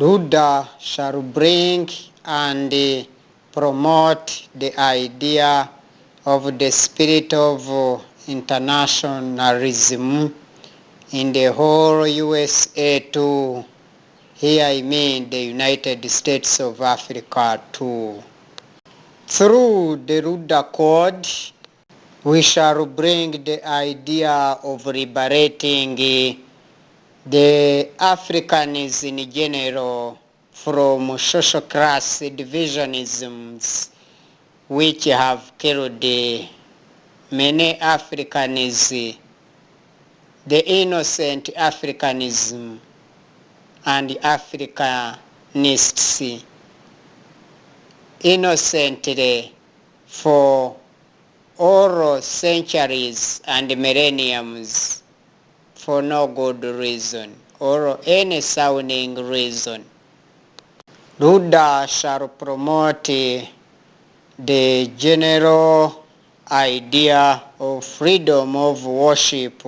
Ruda shall bring and promote the idea of the spirit of internationalism in the whole USA too. Here I mean the United States of Africa too. Through the Ruda Code, we shall bring the idea of liberating the Africans in general from social class divisionisms which have killed many Africans, the innocent Africanism and Africanists innocently for all centuries and millenniums for no good reason or any sounding reason. Ruda shall promote the general idea of freedom of worship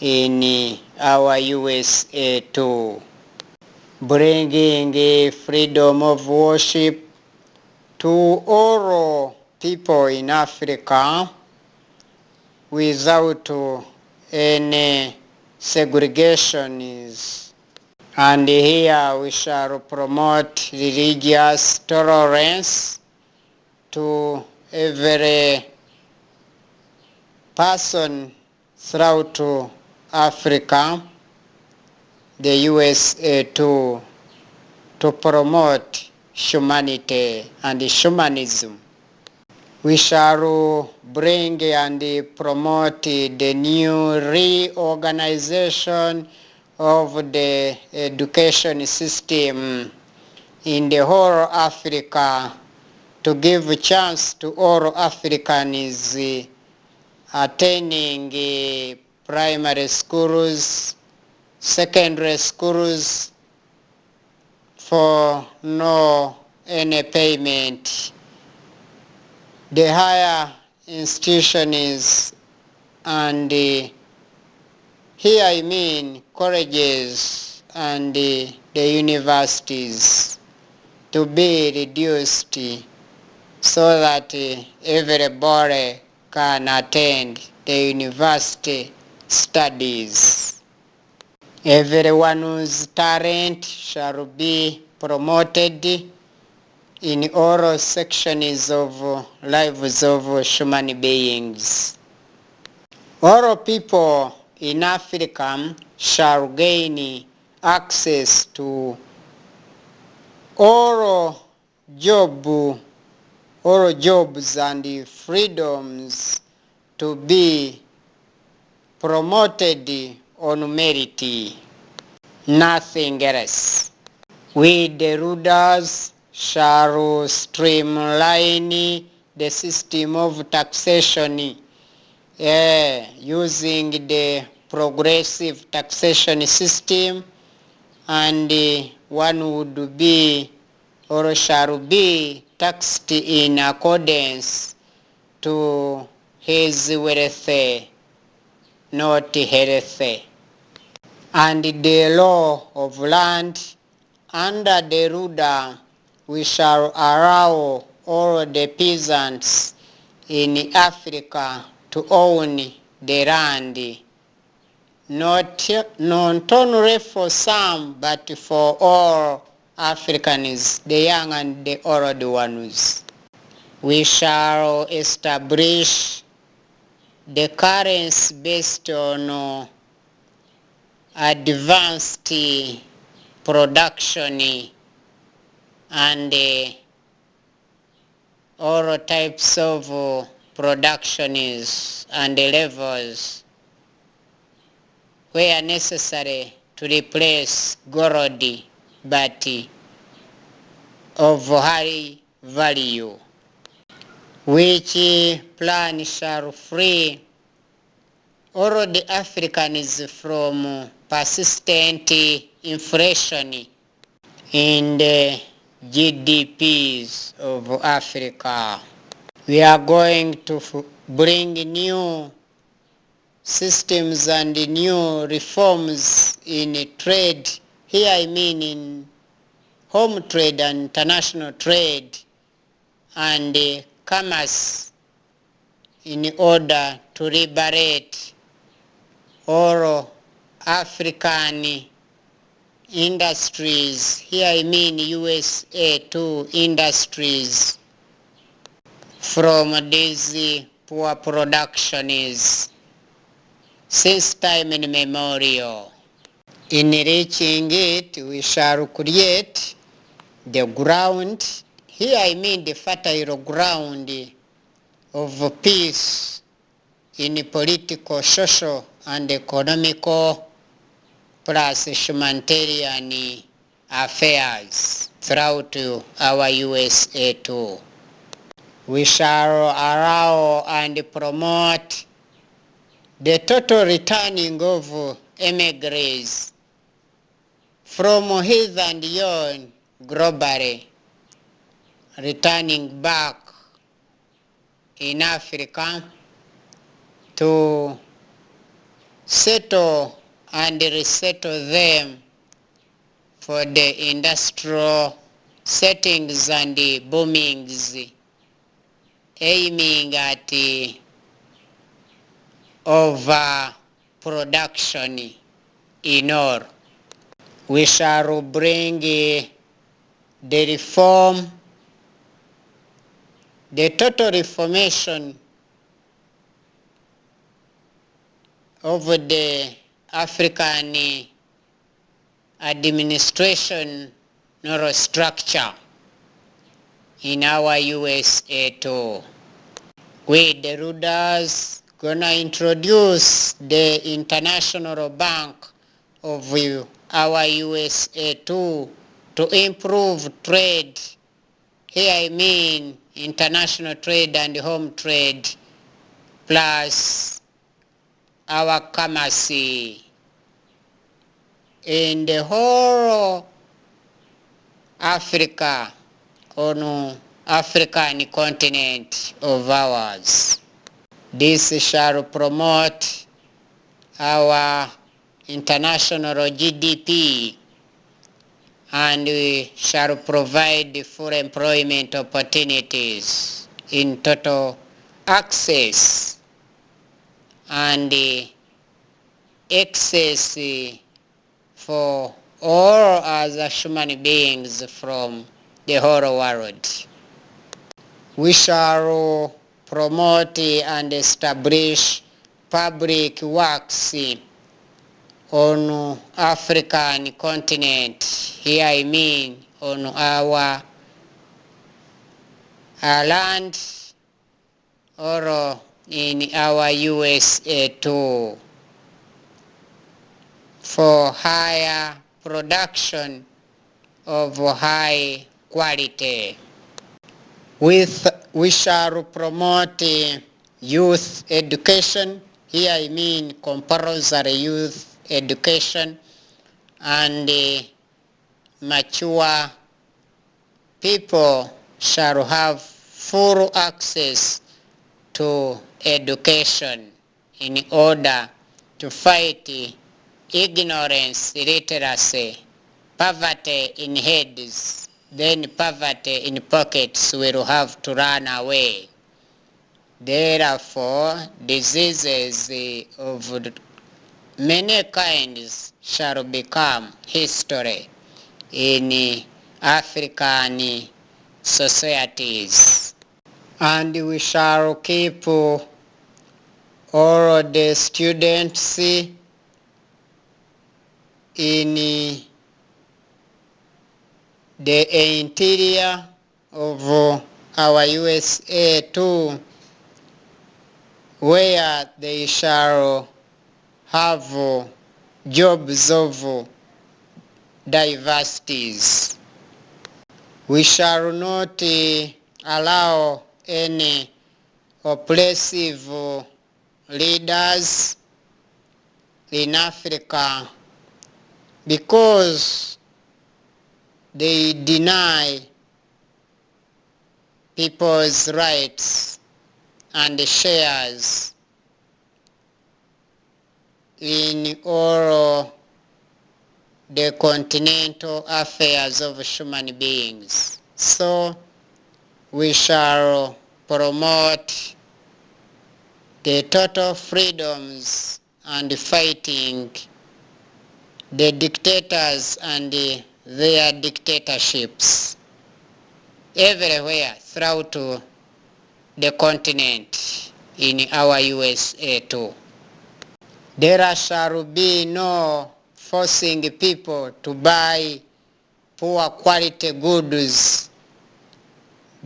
in our USA too, bringing freedom of worship to all people in Africa without any segregations. And here we shall promote religious tolerance to every person throughout Africa, the USA too, to promote humanity and humanism. We shall bring and promote the new reorganization of the education system in the whole Africa to give a chance to all Africans attending primary schools, secondary schools for no any payment. The higher institutions and here I mean colleges and the universities to be reduced so that everybody can attend the university studies. Everyone's talent shall be promoted in all sections of lives of human beings. All people in Africa shall gain access to all jobs and freedoms to be promoted on merit, nothing else. We the rulers shall streamline the system of taxation using the progressive taxation system, and one would be or shall be taxed in accordance to his wealth, not health. And the law of land under the ruler, we shall allow all the peasants in Africa to own the land, not only for some, but for all Africans, the young and the old ones. We shall establish the currency based on advanced production and all types of productions and levels where necessary to replace gold, but of high value, which plan shall free all the Africans from persistent inflation in the GDPs of Africa. We are going to bring new systems and new reforms in trade. Here I mean in home trade and international trade and commerce in order to liberate all African industries. Here I mean USA to industries from these poor productions since time immemorial. In reaching it, we shall create the ground. Here I mean the fertile ground of peace in political, social, and economical plus humanitarian affairs throughout our USA too. We shall allow and promote the total returning of immigrants from his and yon globally, returning back in Africa to settle and resettle them for the industrial settings and the boomings, aiming at overproduction in all. We shall bring the reform, the total reformation of the African administration or structure in our USA too. We, the rulers, gonna introduce the International Bank of our USA too to improve trade. Here I mean international trade and home trade plus our commerce in the whole Africa on African continent of ours. This shall promote our international GDP and we shall provide full employment opportunities in total access and access for all other human beings from the whole world. We shall promote and establish public works on African continent. Here I mean on our land or in our USA too, for higher production of high quality. We shall promote youth education. Here I mean compulsory youth education and mature people shall have full access to education in order to fight ignorance, illiteracy, poverty in heads, then poverty in pockets will have to run away. Therefore, diseases of many kinds shall become history in African societies. And we shall keep all the students in the interior of our USA too, where they shall have jobs of diversities. We shall not allow any oppressive leaders in Africa because they deny people's rights and shares in all the continental affairs of human beings. So we shall promote the total freedoms and fighting the dictators and their dictatorships everywhere throughout the continent in our USA too. There shall be no forcing people to buy poor quality goods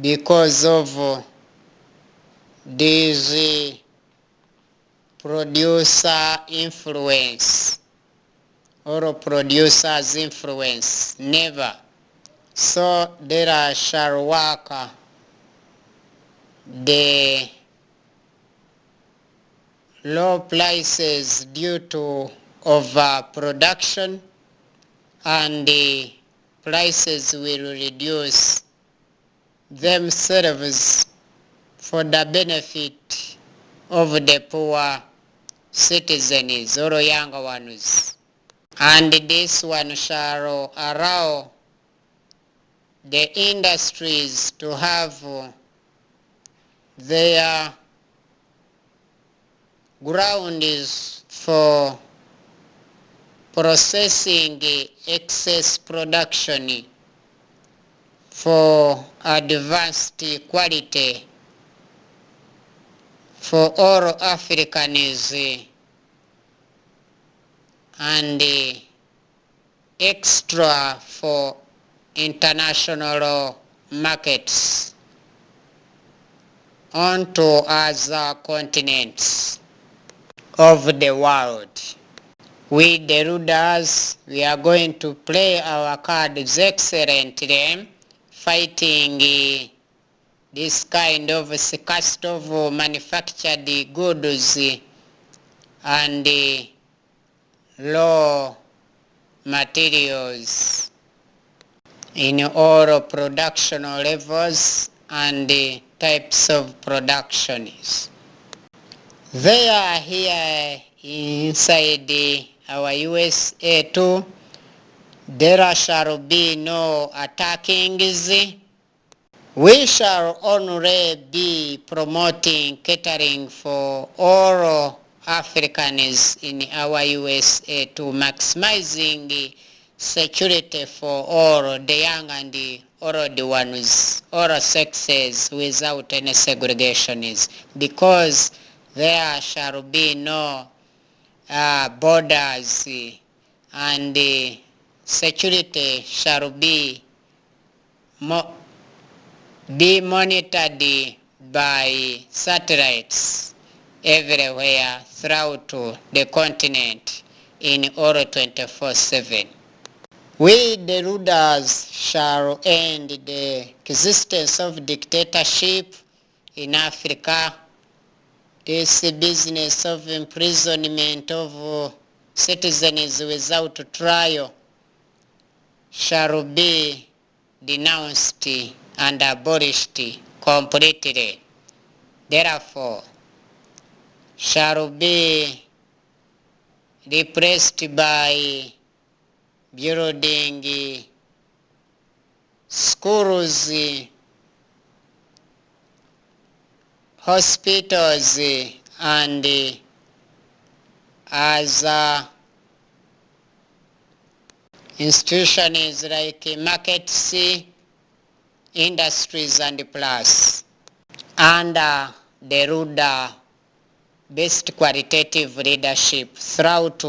because of this producer influence or producer's influence. Never. So there shall work the low prices due to overproduction, and the prices will reduce themselves for the benefit of the poor citizens or younger ones. And this one shall allow the industries to have their grounds for processing excess production for advanced quality for all Africans and extra for international markets onto other continents of the world. We the rulers, we are going to play our cards excellently, fighting this kind of scarcity of manufactured goods and raw materials in all production levels and types of productions. They are here inside our USA too. There shall be no attackings. We shall only be promoting catering for all Africans in our USA to maximizing security for all the young and the old ones, all sexes without any segregations, because there shall be no borders and security shall be monitored by satellites everywhere throughout the continent in all 24/7. We the rulers shall end the existence of dictatorship in Africa. This business of imprisonment of citizens without trial shall be denounced and abolished completely. Therefore, shall be replaced by building schools, hospitals, and other institutions like markets, industries, and plus, under the ruler best qualitative leadership throughout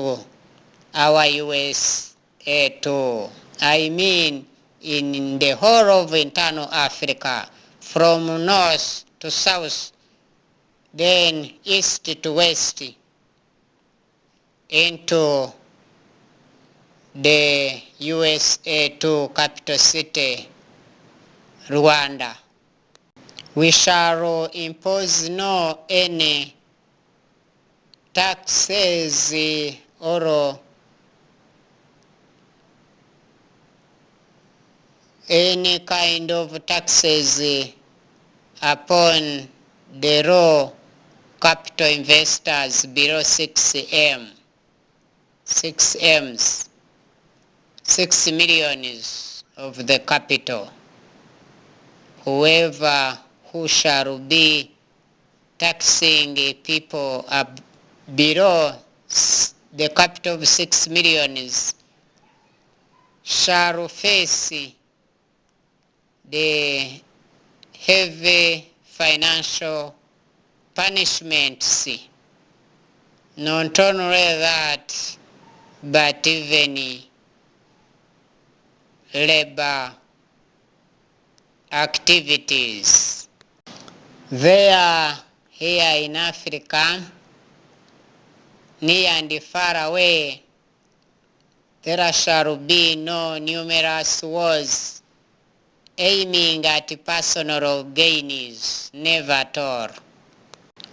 our USA too. I mean in the whole of internal Africa, from north to south, then east to west, into the USA to capital city, Rwanda. We shall impose no any taxes or any kind of taxes upon the raw capital investors below 6 M's. 6 millions of the capital. Whoever who shall be taxing people up below the capital of 6 millions shall face the heavy financial punishments. Not only that, but even labor activities. There, here in Africa, near and far away, there shall be no numerous wars aiming at personal gains, never at all.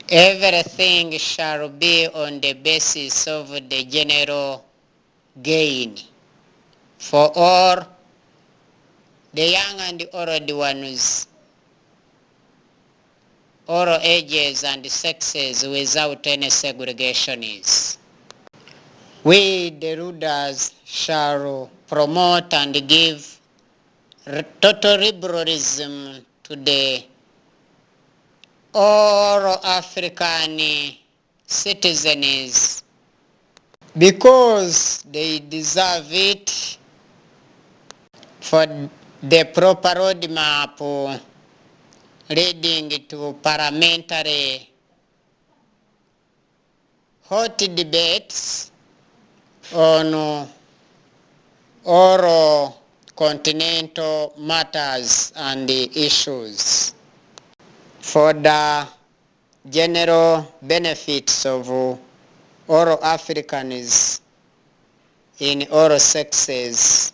Everything shall be on the basis of the general gain for all, the young and the old ones, all ages and sexes, without any segregations. We, the rulers, shall promote and give total liberalism to the all African citizens because they deserve it, for the proper roadmap leading to parliamentary hot debates on all continental matters and issues for the general benefits of all Africans in all sexes.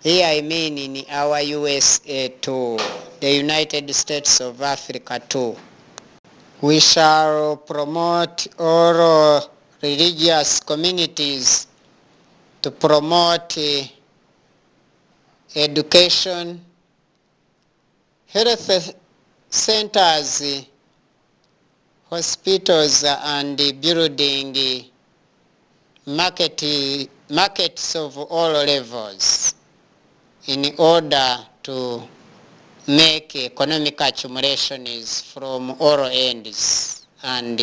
Here I mean in our USA too, the United States of Africa too. We shall promote all religious communities to promote education, health centers, hospitals, and building markets of all levels in order to make economic accumulations from all ends and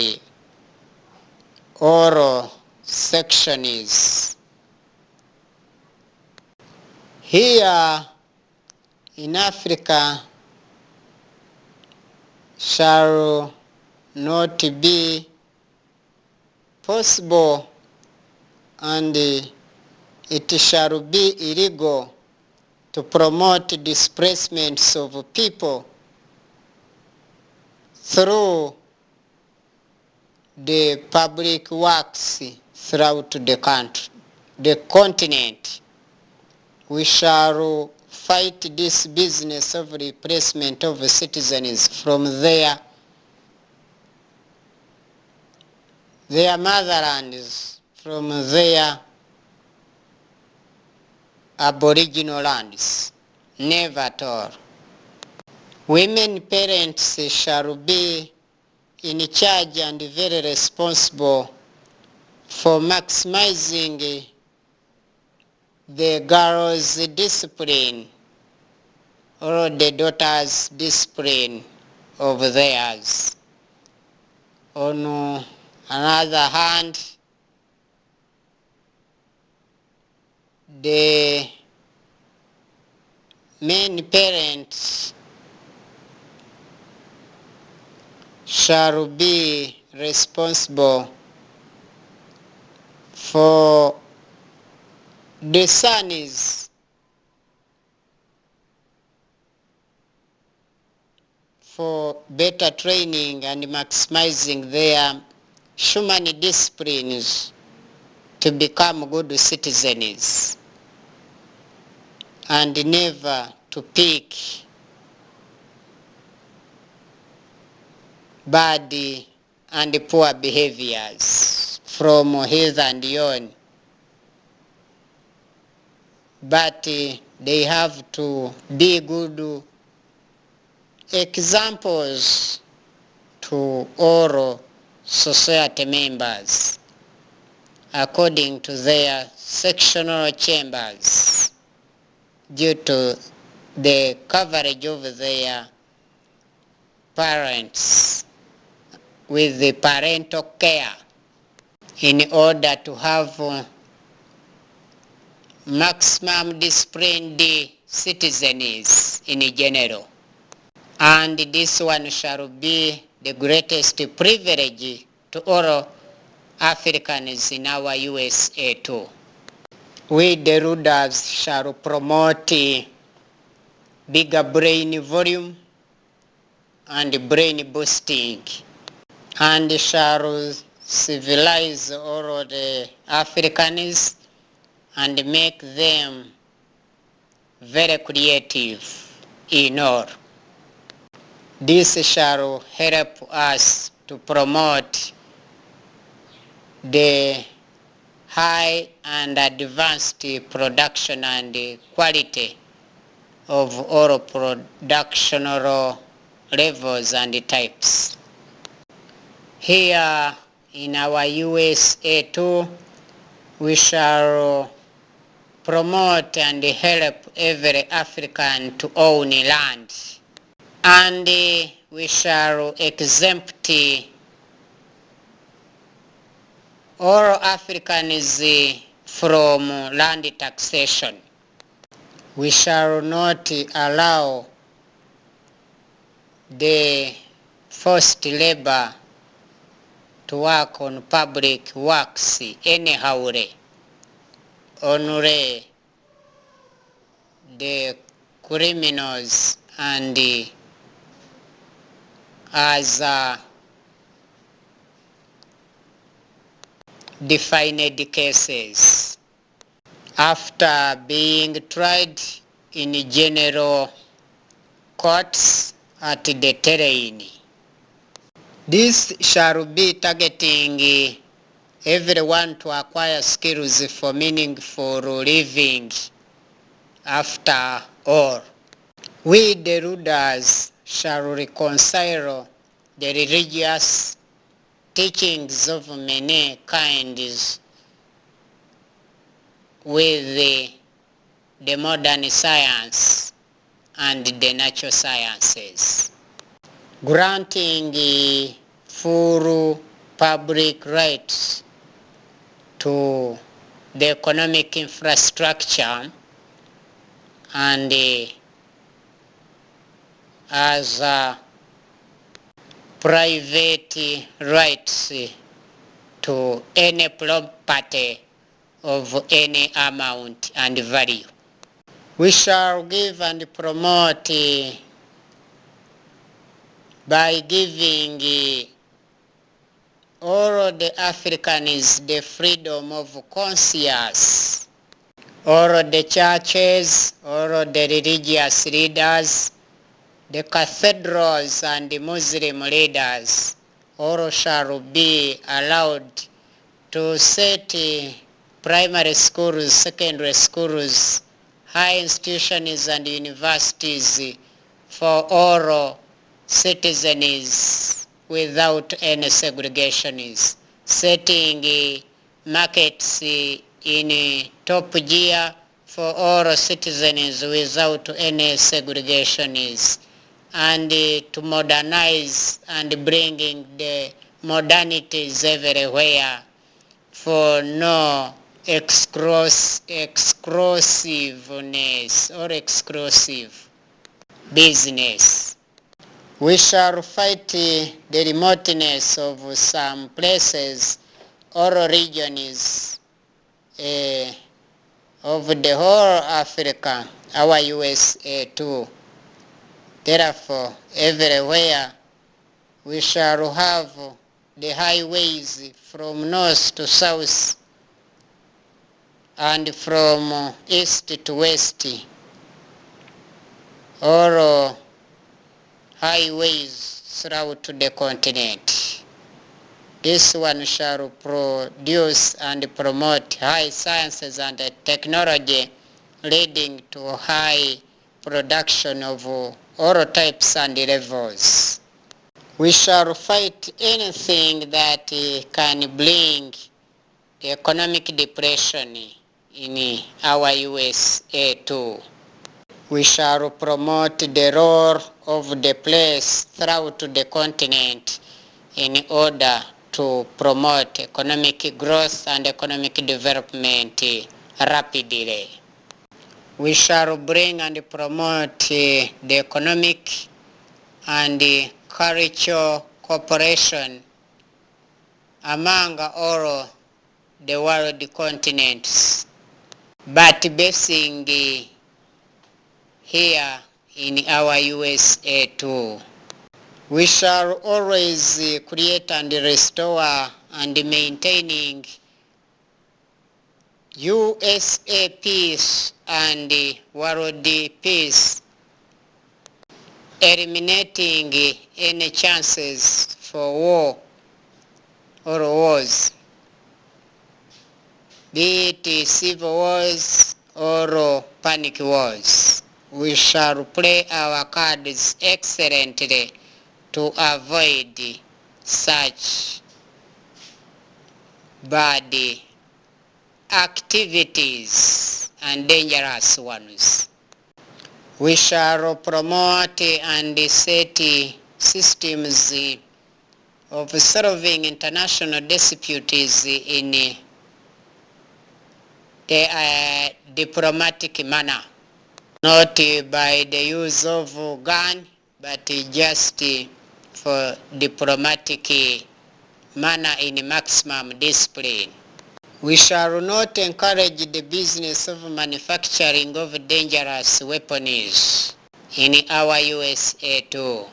all sections. Here in Africa shall not be possible, and it shall be illegal to promote displacements of people through the public works throughout the country, the continent. We shall fight this business of replacement of citizens from their motherlands, from their aboriginal lands. Never at all. Women parents shall be in charge and very responsible for maximizing the girls' discipline or the daughters' discipline of theirs. On another hand, the men parents shall be responsible for the sons for better training and maximizing their human disciplines to become good citizens and never to pick bad and poor behaviors from his and yon. But they have to be good examples to all society members according to their sectional chambers. due to the coverage of their parents with the parental care in order to have maximum disciplined citizens in general. And this one shall be the greatest privilege to all Africans in our USA too. We the rulers shall promote bigger brain volume and brain boosting, and shall civilize all the Africans and make them very creative in all. This shall help us to promote the high and advanced production and quality of all productional levels and types. Here in our USA too, we shall promote and help every African to own land, and we shall exempt all Africans from land taxation. We shall not allow the forced labor to work on public works anyhow. Only the criminals and as defined cases after being tried in general courts at the terrain. This shall be targeting everyone to acquire skills for meaningful living. After all, we the rulers shall reconcile the religious teachings of many kinds with the modern science and the natural sciences, granting full public rights to the economic infrastructure and as private rights to any property of any amount and value. We shall give and promote by giving all the Africans the freedom of conscience. All the churches, all the religious leaders, the cathedrals and the Muslim leaders, all shall be allowed to set primary schools, secondary schools, high institutions and universities for all citizens without any segregations, setting markets in top gear for all citizens without any segregations, and to modernize and bringing the modernities everywhere for no exclusiveness or exclusive business. We shall fight the remoteness of some places or regions of the whole Africa, our USA too. Therefore, everywhere we shall have the highways from north to south and from east to west, or highways throughout the continent. This one shall produce and promote high sciences and technology, leading to high production of all types and levels. We shall fight anything that can bring economic depression in our USA too. We shall promote the role of the place throughout the continent in order to promote economic growth and economic development rapidly. We shall bring and promote the economic and cultural cooperation among all the world continents, but basing here in our USA too. We shall always create and restore and maintaining USA peace and world peace, eliminating any chances for war or wars, be it civil wars or panic wars. We shall play our cards excellently to avoid such bad activities and dangerous ones. We shall promote and set systems of solving international disputes in the diplomatic manner, not by the use of gun, but just for diplomatic manner in maximum discipline. We shall not encourage the business of manufacturing of dangerous weapons in our USA too.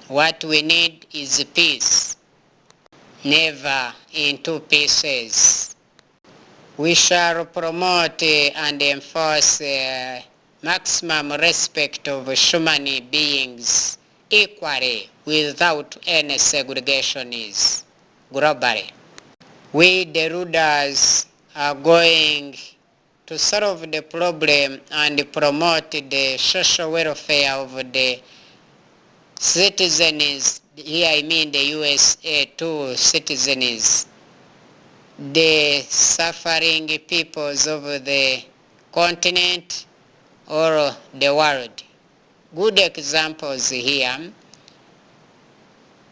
What we need is peace, never in two pieces. We shall promote and enforce maximum respect of human beings equally without any segregations globally. We the rulers are going to solve the problem and promote the social welfare of the citizens, here I mean the USA too citizens, the suffering peoples of the continent or the world. Good examples here: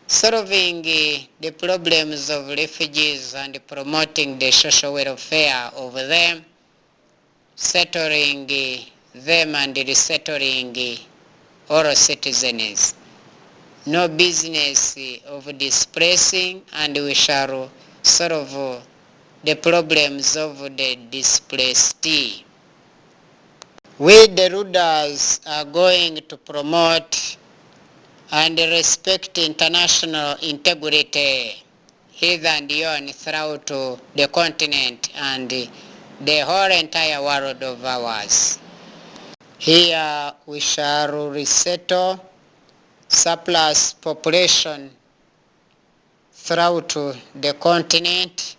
solving the problems of refugees and promoting the social welfare of them, settling them and resettling all citizens. No business of displacing, and we shall solve the problems of the displaced. We the rulers are going to promote and respect international integrity here and yon throughout the continent and the whole entire world of ours. Here we shall resettle surplus population throughout the continent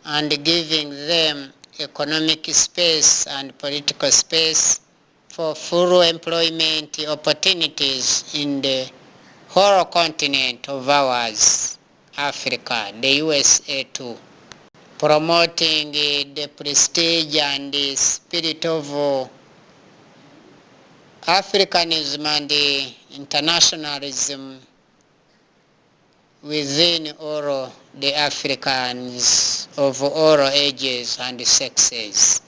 and giving them economic space and political space for full employment opportunities in the whole continent of ours, Africa, the USA too. Promoting the prestige and the spirit of Africanism and internationalism within all the Africans of all ages and sexes,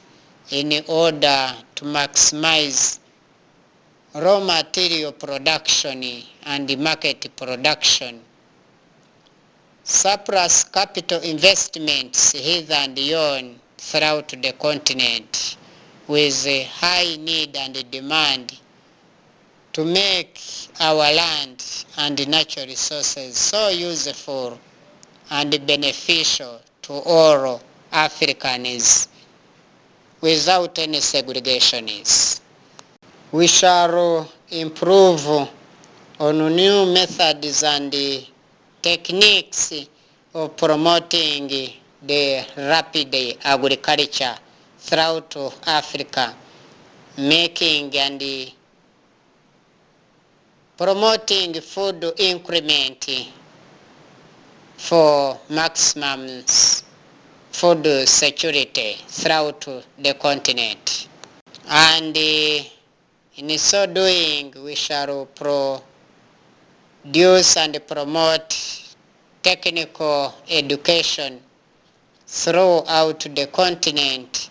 in order to maximize raw material production and market production, surplus capital investments hither and yon throughout the continent, with a high need and demand to make our land and natural resources so useful and beneficial to all Africans without any segregations. We shall improve on new methods and techniques of promoting the rapid agriculture throughout Africa, making and promoting food increment for maximum food security throughout the continent. And In so doing, we shall produce and promote technical education throughout the continent,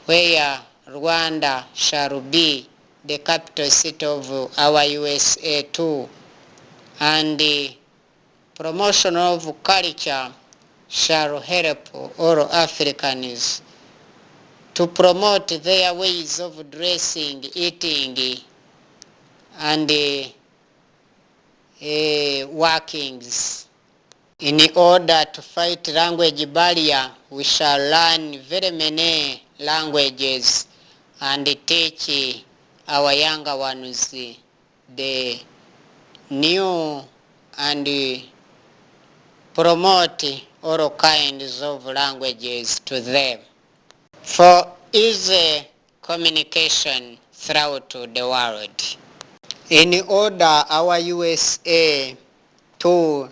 where Rwanda shall be the capital city of our USA too, and the promotion of culture shall help all Africans to promote their ways of dressing, eating, and workings. In order to fight language barrier, we shall learn very many languages and teach our younger ones the new and promote all kinds of languages to them for easy communication throughout the world. In order our USA to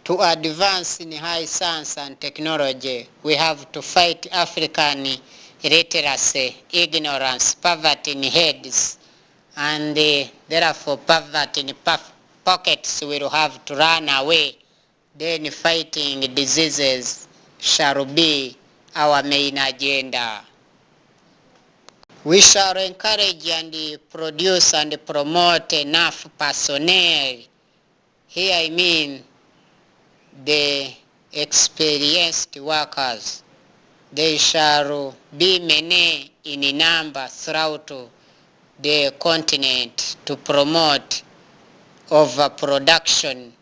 advance in high science and technology, we have to fight African illiteracy, ignorance, poverty in heads, and therefore poverty in pockets will have to run away. Then fighting diseases shall be our main agenda. We shall encourage and produce and promote enough personnel. Here I mean the experienced workers. They shall be many in number throughout the continent to promote overproduction,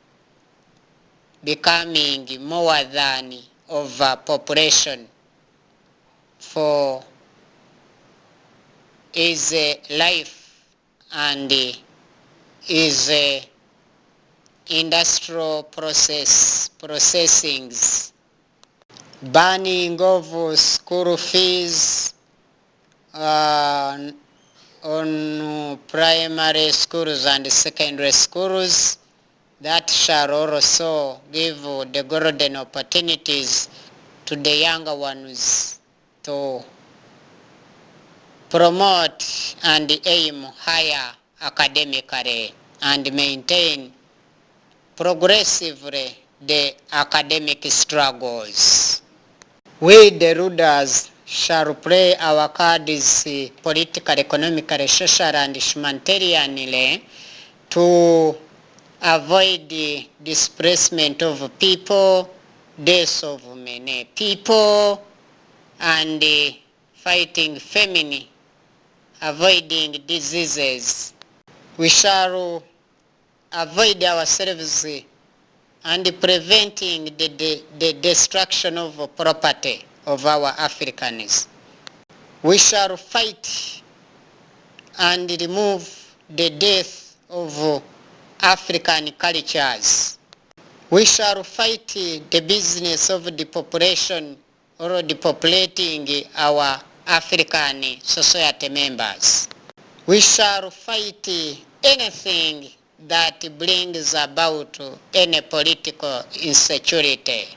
becoming more than overpopulation for is life and is industrial processings, banning of school fees on primary schools and secondary schools. That shall also give the golden opportunities to the younger ones to promote and aim higher academically and maintain progressively the academic struggles. We the rulers shall play our cards politically, economically, socially and humanitarianly to avoid the displacement of people, deaths of many people, and fighting famine, avoiding diseases. We shall avoid ourselves and preventing the destruction of property of our Africans. We shall fight and remove the death of African cultures. We shall fight the business of the population or depopulating our African society members. We shall fight anything that brings about any political insecurity.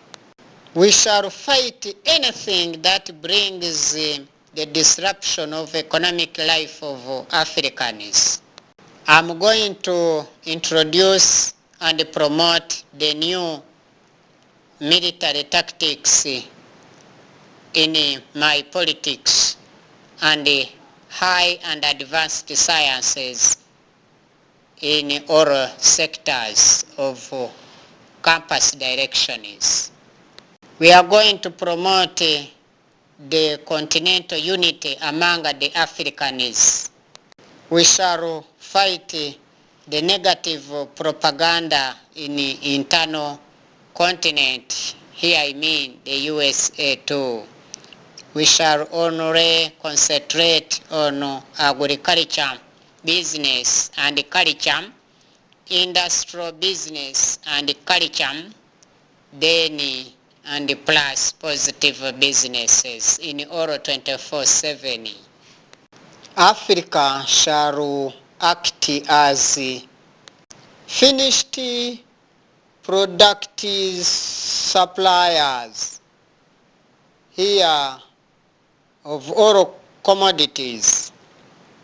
We shall fight anything that brings the disruption of economic life of Africans. I'm going to introduce and promote the new military tactics in my politics and high and advanced sciences in all sectors of campus directions. We are going to promote the continental unity among the Africans. We shall fight the negative propaganda in the internal continent. Here I mean the USA too. We shall only concentrate on agriculture, business and culture, industrial business and culture, then and plus positive businesses in all 24/7. Africa shall act as finished product suppliers here of all commodities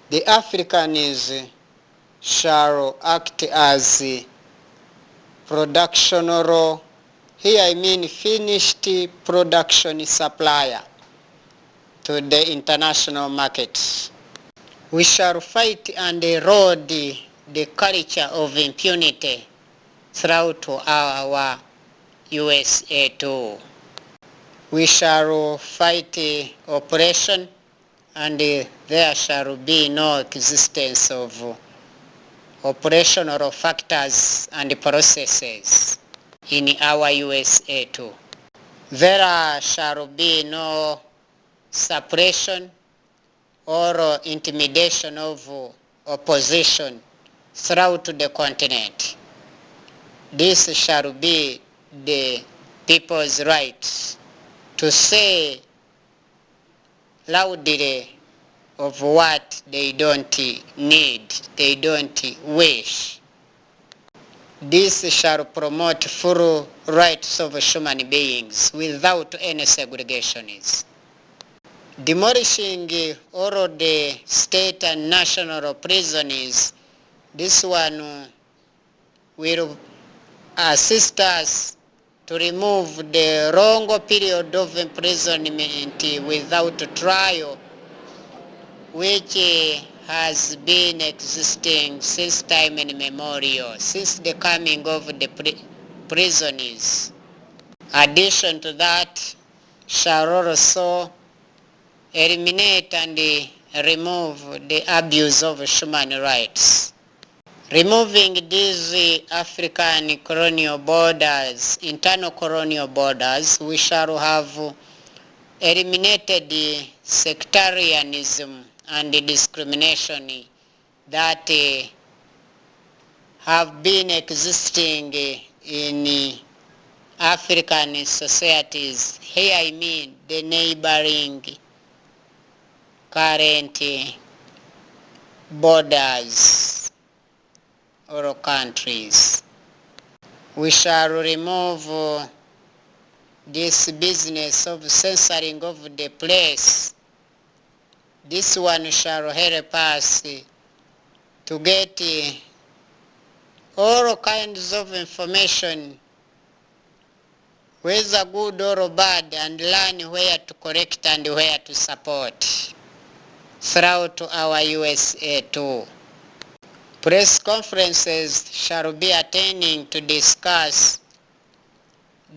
The Africans shall act as production or here I mean finished production supplier to the international markets. We shall fight and erode the culture of impunity throughout our USA too. We shall fight oppression, and there shall be no existence of operational factors and processes in our USA too. There shall be no suppression or intimidation of opposition throughout the continent. This shall be the people's right to say loudly of what they don't need, they don't wish. This shall promote full rights of human beings without any segregations. Demolishing all the state and national prisons, this one will assist us to remove the long period of imprisonment without trial, which has been existing since time immemorial, since the coming of the prisoners. Addition to that, shall also eliminate and remove the abuse of human rights. Removing these African colonial borders, internal colonial borders, we shall have eliminated the sectarianism and the discrimination that have been existing in African societies. Here I mean the neighboring current borders or countries. We shall remove this business of censoring of the place. This one shall help us to get all kinds of information, whether good or bad, and learn where to correct and where to support throughout our USA too. Press conferences shall be attending to discuss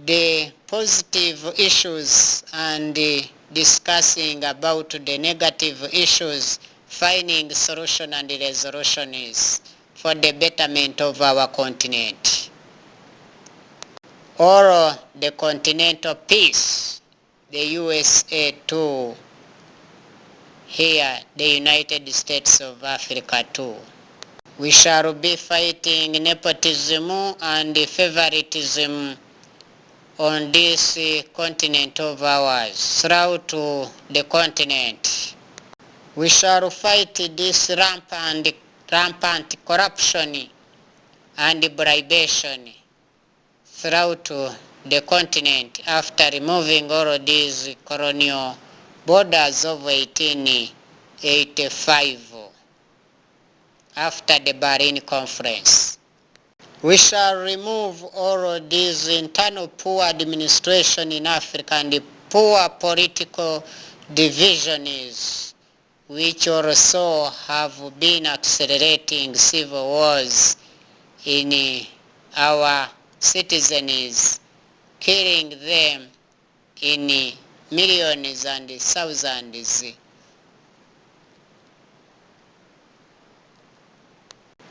the positive issues and discussing about the negative issues, finding solution and resolutions for the betterment of our continent. Or the continental peace, the USA too, here the United States of Africa too. We shall be fighting nepotism and favoritism on this continent of ours, throughout the continent. We shall fight this rampant corruption and bribation throughout the continent after removing all of these colonial borders of 1885 after the Berlin Conference. We shall remove all of these internal poor administration in Africa and the poor political divisions, which also have been accelerating civil wars in our citizens, killing them in millions and thousands,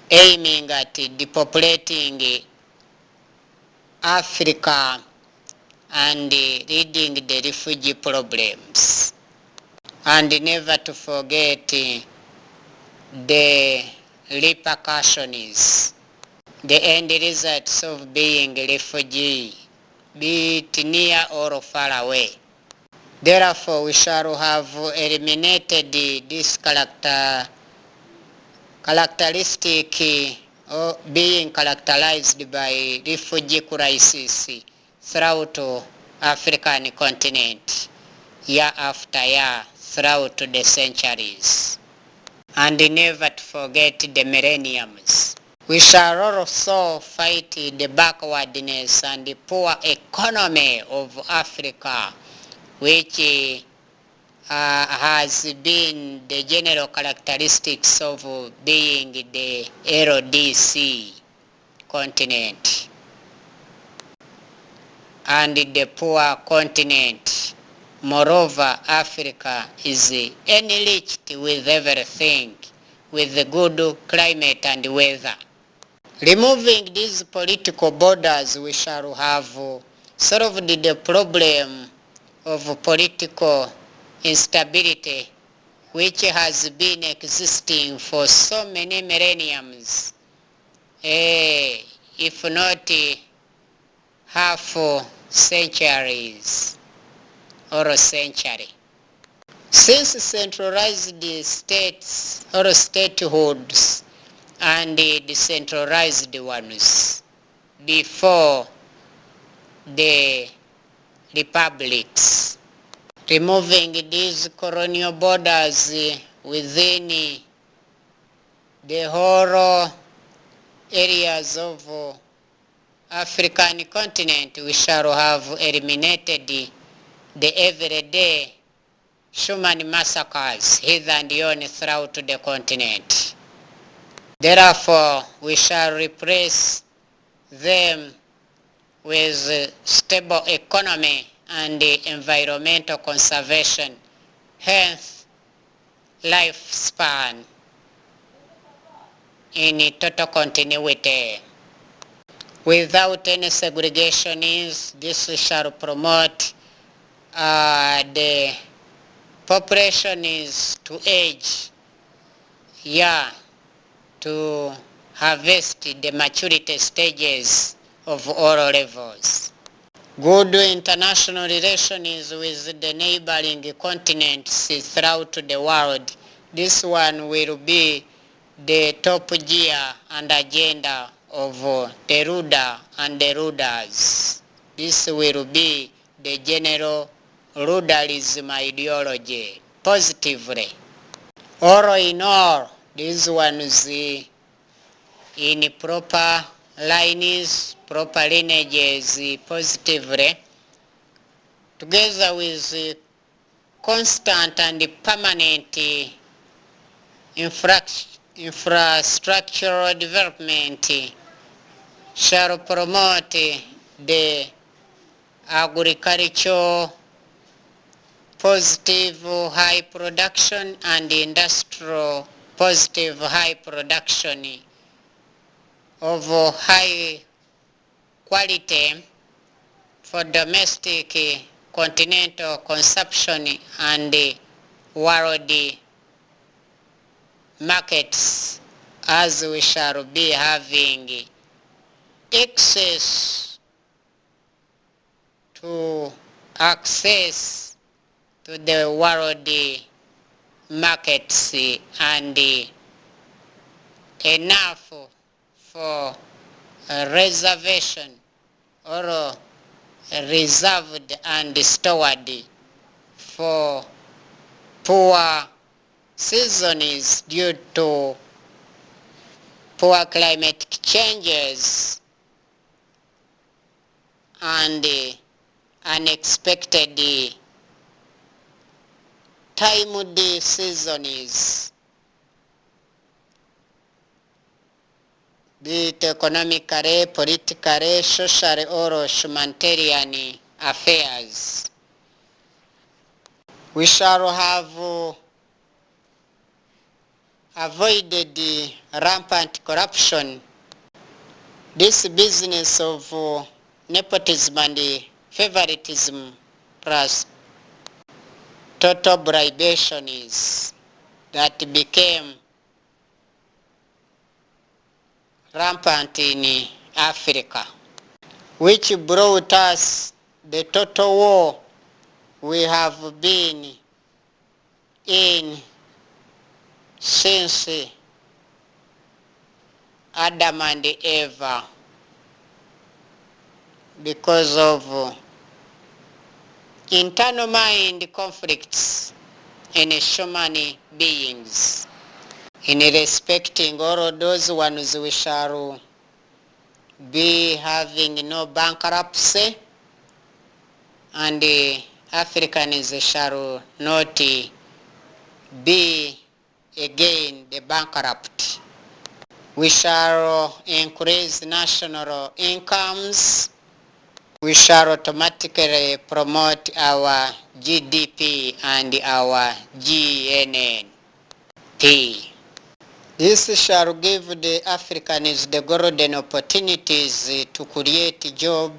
aiming at depopulating Africa and leading the refugee problems. And never to forget the repercussions, the end results of being a refugee, be it near or far away. Therefore, we shall have eliminated this characteristic being characterized by refugee crisis throughout African continent, year after year, throughout the centuries. and never to forget the millenniums. We shall also fight the backwardness and the poor economy of Africa, which has been the general characteristics of being the LDC continent and the poor continent. Moreover, Africa is enriched with everything, with the good climate and weather. Removing these political borders, we shall have solved the problem of political instability which has been existing for so many millenniums, if not half centuries or a century. Since centralized states or statehoods and decentralized ones before the republics, removing these colonial borders within the whole areas of African continent, we shall have eliminated the everyday human massacres hither and yon throughout the continent. Therefore, we shall replace them with stable economy and environmental conservation, hence lifespan in total continuity. Without any segregation, this shall promote the population is to age, to harvest the maturity stages of all levels. Good international relations with the neighboring continents throughout the world. This one will be the top gear and agenda of the ruler and the rulers. This will be the general rulerism ideology, positively. All in all, these ones in proper lines, proper lineages, positively, together with constant and permanent infrastructural development, shall promote the agricultural positive high production and industrial positive high production of high quality for domestic continental consumption and world markets, as we shall be having access to the world markets and enough for reservation or reserved and stored for poor seasons due to poor climate changes and unexpected timed seasons, be it economically, politically, socially, or humanitarian affairs. We shall have avoided the rampant corruption, this business of nepotism and favoritism plus total bribation is that became rampant in Africa, which brought us the total war we have been in since Adam and Eve, because of internal mind conflicts in human beings. In respecting all of those ones, we shall be having no bankruptcy, and the Africans shall not be again the bankrupt. We shall increase national incomes. We shall automatically promote our GDP and our GNP. This shall give the Africans the golden opportunities to create job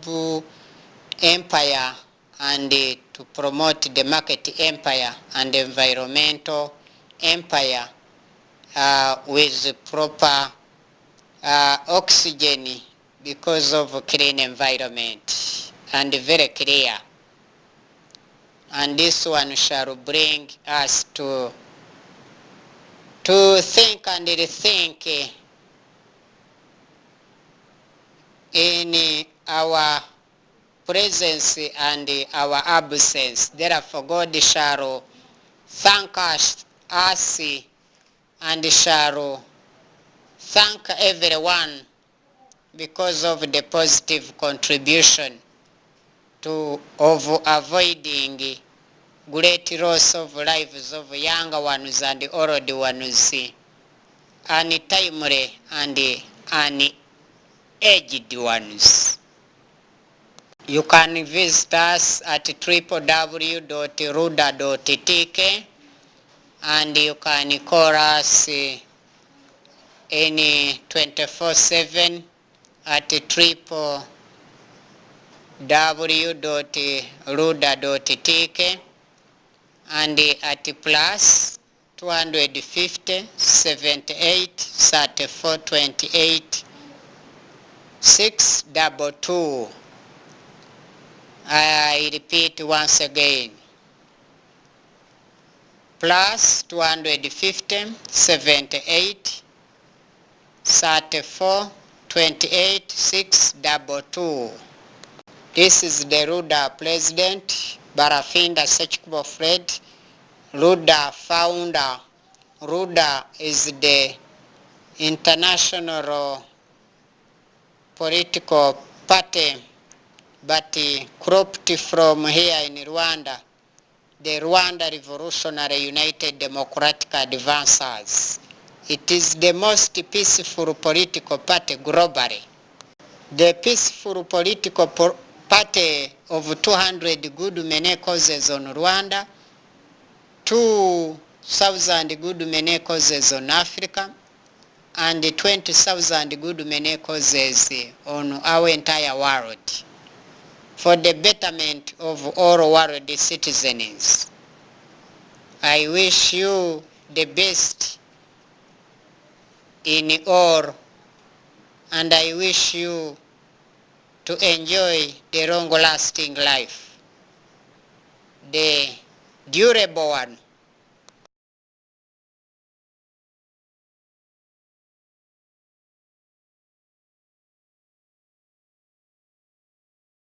empire and to promote the market empire and environmental empire with proper oxygen because of clean environment and very clear. And this one shall bring us to think and rethink in our presence and our absence. Therefore, God shall thank us and shall thank everyone because of the positive contribution of avoiding great loss of lives of younger ones and old ones, untimely and unaged ones. You can visit us at www.ruda.tk, and you can call us any 24/7 at www.ruda.tk, and at plus 250 78 34 28 622. I repeat once again, plus 250 78 34 28 622. This is the Ruda President, Barafinda Sechkubo Fred, Ruda founder. Ruda is the international political party, but cropped from here in Rwanda, the Rwanda Revolutionary United Democratic Advancers. It is the most peaceful political party globally. The peaceful political party of 200 good many causes on Rwanda, 2,000 good many causes on Africa, and 20,000 good many causes on our entire world, for the betterment of all world citizens. I wish you the best in all, and I wish you to enjoy the long-lasting life, the durable one,